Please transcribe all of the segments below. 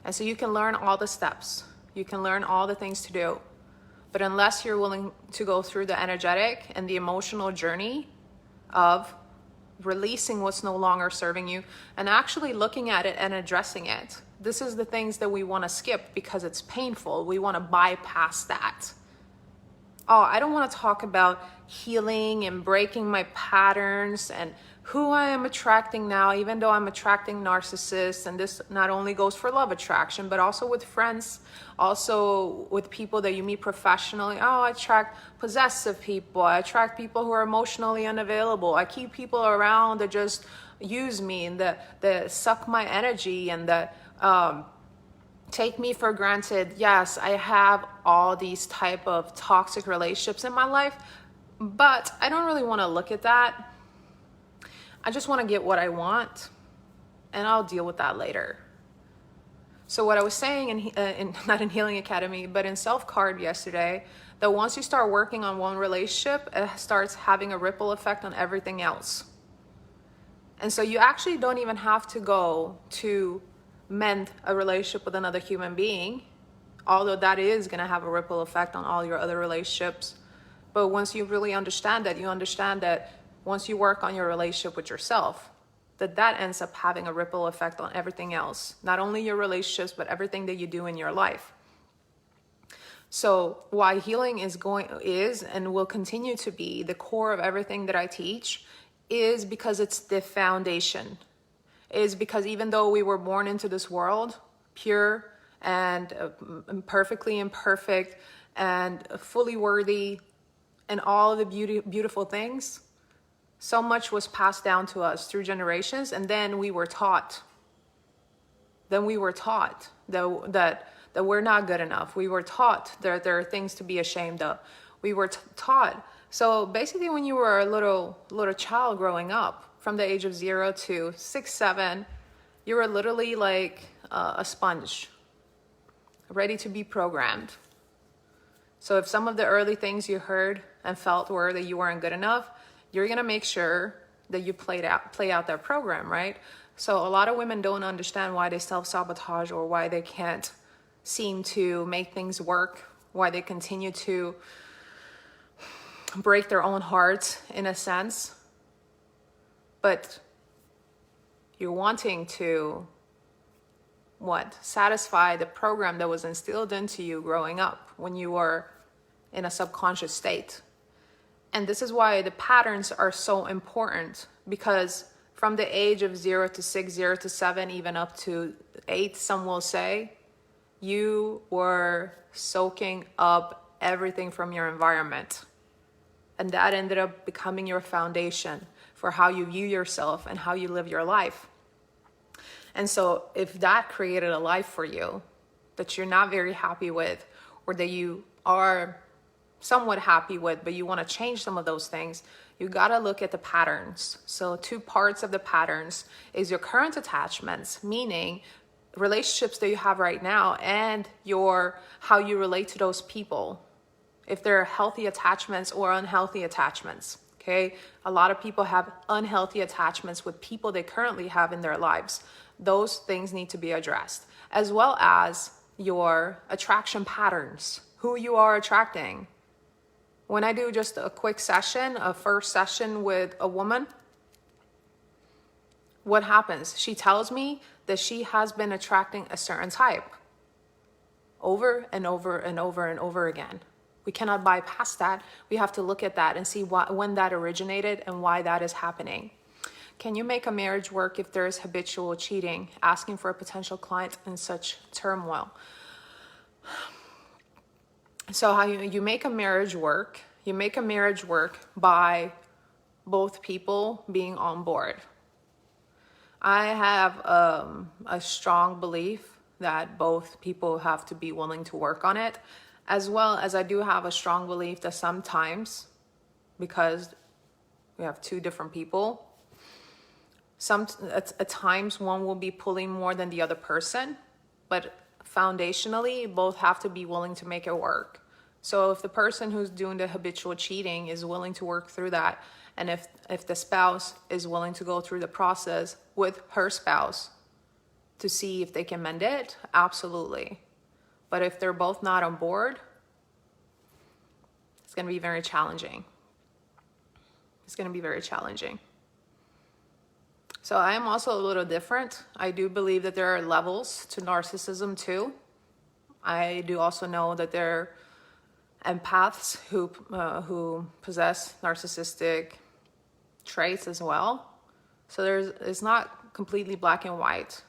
And so you can learn all the steps. You can learn all the things to do. But unless you're willing to go through the energetic and the emotional journey of releasing what's no longer serving you and actually looking at it and addressing it, this is the things that we want to skip because it's painful. We want to bypass that. Oh, I don't want to talk about healing and breaking my patterns and who I am attracting now, even though I'm attracting narcissists. And this not only goes for love attraction, but also with friends, also with people that you meet professionally. Oh, I attract possessive people. I attract people who are emotionally unavailable. I keep people around that just use me and that suck my energy and that take me for granted. Yes, I have all these type of toxic relationships in my life, but I don't really want to look at that. I just want to get what I want, and I'll deal with that later. So what I was saying not in Healing Academy, but in Self Card yesterday, that once you start working on one relationship, it starts having a ripple effect on everything else. And so you actually don't even have to go to mend a relationship with another human being, although that is going to have a ripple effect on all your other relationships. But once you really understand that, you understand that once you work on your relationship with yourself, that ends up having a ripple effect on everything else, not only your relationships, but everything that you do in your life. So why healing is and will continue to be the core of everything that I teach is because it's the foundation. Is because even though we were born into this world pure and perfectly imperfect and fully worthy and all of the beautiful things, so much was passed down to us through generations, and then we were taught. That we're not good enough. We were taught that there are things to be ashamed of. We were taught. So basically, when you were a little child growing up, from the age of 0 to 6, 7, you were literally like a sponge, ready to be programmed. So if some of the early things you heard and felt were that you weren't good enough, you're gonna make sure that you play out that program, right? So a lot of women don't understand why they self-sabotage or why they can't seem to make things work, why they continue to break their own hearts in a sense. But you're wanting to, satisfy the program that was instilled into you growing up when you were in a subconscious state. And this is why the patterns are so important, because from the age of 0 to 6, 0 to 7, even up to 8, some will say, you were soaking up everything from your environment. And that ended up becoming your foundation for how you view yourself and how you live your life. And so if that created a life for you that you're not very happy with, or that you are somewhat happy with, but you want to change some of those things, you got to look at the patterns. So 2 parts of the patterns is your current attachments, meaning relationships that you have right now, and how you relate to those people. If they're healthy attachments or unhealthy attachments. Okay, a lot of people have unhealthy attachments with people they currently have in their lives. Those things need to be addressed, as well as your attraction patterns, who you are attracting. When I do just a quick session, a first session with a woman, what happens? She tells me that she has been attracting a certain type over and over and over and over again. We cannot bypass that. We have to look at that and see when that originated and why that is happening. Can you make a marriage work if there is habitual cheating, asking for a potential client in such turmoil? So how you make a marriage work, by both people being on board. I have a strong belief that both people have to be willing to work on it, as well as I do have a strong belief that sometimes, because we have 2 different people, at times one will be pulling more than the other person, but foundationally both have to be willing to make it work. So if the person who's doing the habitual cheating is willing to work through that, and if the spouse is willing to go through the process with her spouse, to see if they can mend it, absolutely. But if they're both not on board, it's going to be very challenging. It's going to be very challenging. So I am also a little different. I do believe that there are levels to narcissism too. I do also know that there are empaths who possess narcissistic traits as well. So it's not completely black and white.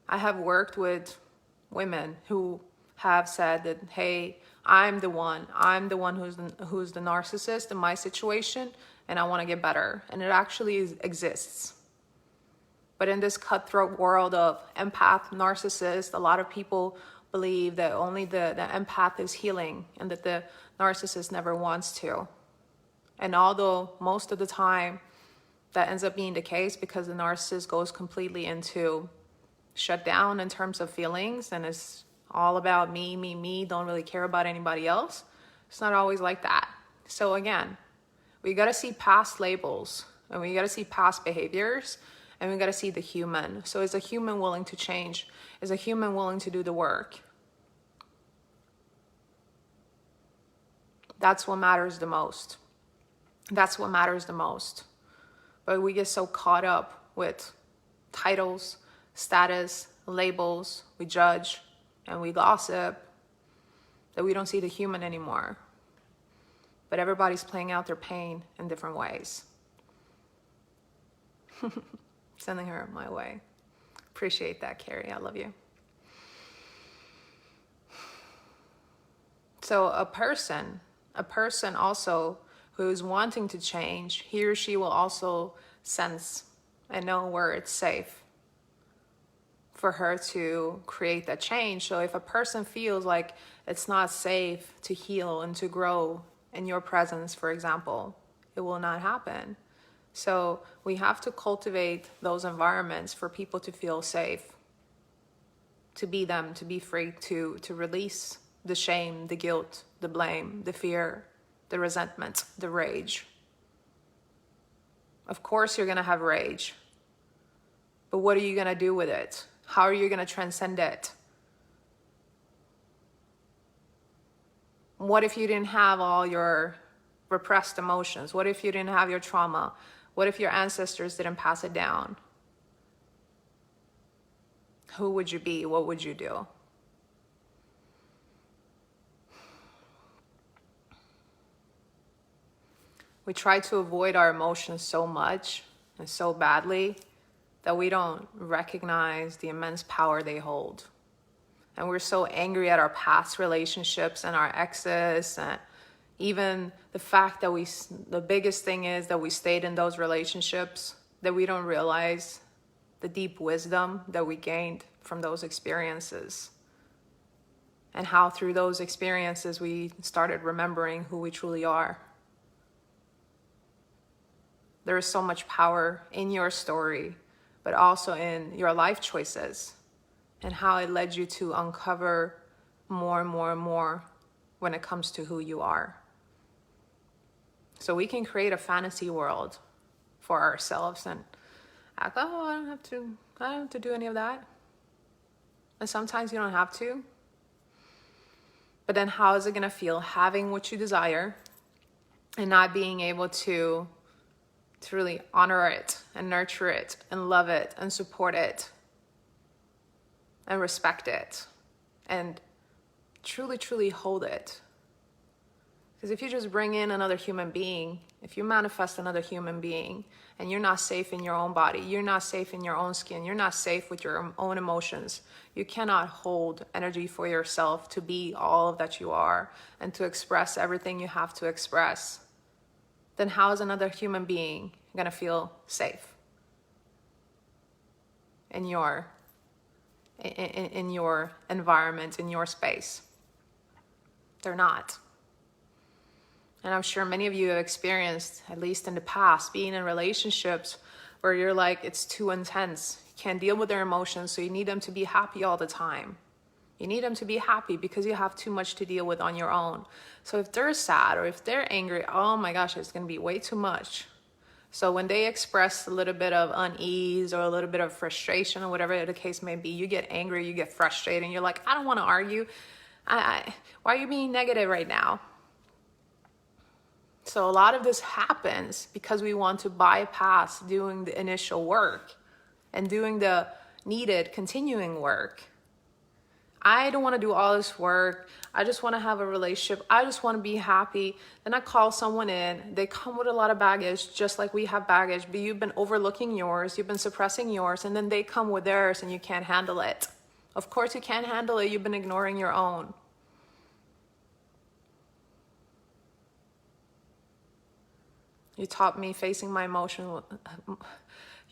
I have worked with women who have said that, hey, I'm the one who's the narcissist in my situation, and I want to get better. And it actually exists. But in this cutthroat world of empath, narcissist, a lot of people believe that only the empath is healing and that the narcissist never wants to. And although most of the time that ends up being the case because the narcissist goes completely into shut down in terms of feelings and it's all about me, don't really care about anybody else, it's not always like that. So again, we got to see past labels and we got to see past behaviors and we got to see the human. So is a human willing to change? Is a human willing to do the work? That's what matters the most. That's what matters the most. But we get so caught up with titles, status, labels, we judge and we gossip that we don't see the human anymore. But everybody's playing out their pain in different ways. Sending her my way. Appreciate that, Carrie. I love you. So a person also who's wanting to change, he or she will also sense and know where it's safe for her to create that change. So if a person feels like it's not safe to heal and to grow in your presence, for example, it will not happen. So we have to cultivate those environments for people to feel safe, to be them, to be free, to release the shame, the guilt, the blame, the fear, the resentment, the rage. Of course you're going to have rage, but what are you going to do with it? How are you going to transcend it? What if you didn't have all your repressed emotions? What if you didn't have your trauma? What if your ancestors didn't pass it down? Who would you be? What would you do? We try to avoid our emotions so much and so badly that we don't recognize the immense power they hold. And we're so angry at our past relationships and our exes, and even the fact that the biggest thing is that we stayed in those relationships, that we don't realize the deep wisdom that we gained from those experiences. And how through those experiences we started remembering who we truly are. There is so much power in your story, but also in your life choices and how it led you to uncover more and more and more when it comes to who you are. So we can create a fantasy world for ourselves and act, oh, I don't have to do any of that. And sometimes you don't have to. But then how is it going to feel having what you desire and not being able to really honor it and nurture it and love it and support it and respect it and truly, truly hold it? Because if you just bring in another human being, if you manifest another human being and you're not safe in your own body, you're not safe in your own skin, you're not safe with your own emotions, you cannot hold energy for yourself to be all that you are and to express everything you have to express, then how is another human being going to feel safe in your environment, in your space? They're not. And I'm sure many of you have experienced, at least in the past, being in relationships where you're like, it's too intense. You can't deal with their emotions, so you need them to be happy all the time. You need them to be happy because you have too much to deal with on your own. So if they're sad or if they're angry, oh my gosh, it's going to be way too much. So when they express a little bit of unease or a little bit of frustration or whatever the case may be, you get angry, you get frustrated, and you're like, I don't want to argue. Why are you being negative right now? So a lot of this happens because we want to bypass doing the initial work and doing the needed continuing work. I don't want to do all this work. I just want to have a relationship. I just want to be happy. Then I call someone in. They come with a lot of baggage, just like we have baggage, but you've been overlooking yours. You've been suppressing yours, and then they come with theirs and you can't handle it. Of course you can't handle it. You've been ignoring your own. You taught me facing my emotions.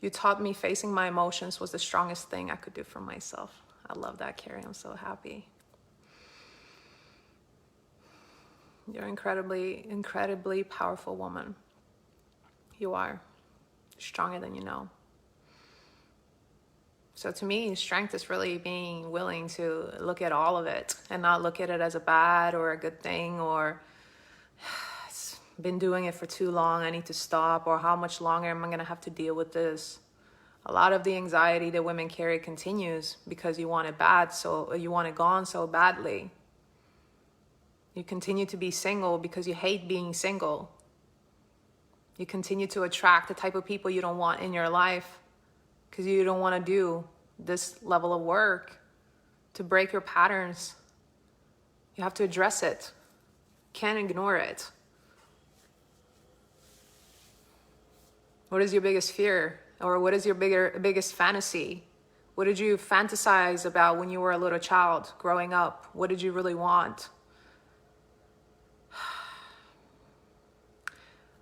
You taught me facing my emotions was the strongest thing I could do for myself. I love that, Carrie. I'm so happy. You're an incredibly, incredibly powerful woman. You are stronger than you know. So to me, strength is really being willing to look at all of it and not look at it as a bad or a good thing, or it's been doing it for too long, I need to stop, or how much longer am I going to have to deal with this? A lot of the anxiety that women carry continues because you want it bad, so you want it gone so badly. You continue to be single because you hate being single. You continue to attract the type of people you don't want in your life because you don't want to do this level of work to break your patterns. You have to address it. Can't ignore it. What is your biggest fear? Or what is your biggest fantasy? What did you fantasize about when you were a little child growing up? What did you really want?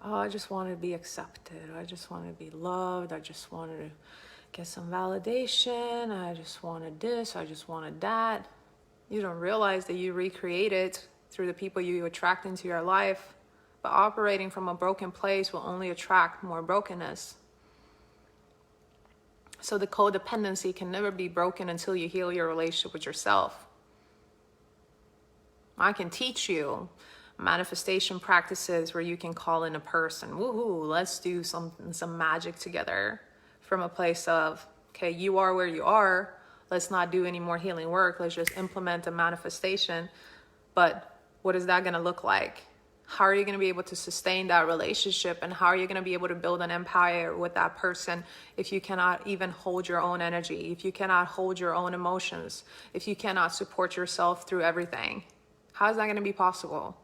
Oh, I just wanted to be accepted. I just wanted to be loved. I just wanted to get some validation. I just wanted this. I just wanted that. You don't realize that you recreate it through the people you attract into your life. But operating from a broken place will only attract more brokenness. So the codependency can never be broken until you heal your relationship with yourself. I can teach you manifestation practices where you can call in a person. Woohoo, let's do some magic together from a place of, okay, you are where you are. Let's not do any more healing work. Let's just implement a manifestation. But what is that going to look like? How are you going to be able to sustain that relationship? And how are you going to be able to build an empire with that person if you cannot even hold your own energy, if you cannot hold your own emotions, if you cannot support yourself through everything? How is that going to be possible?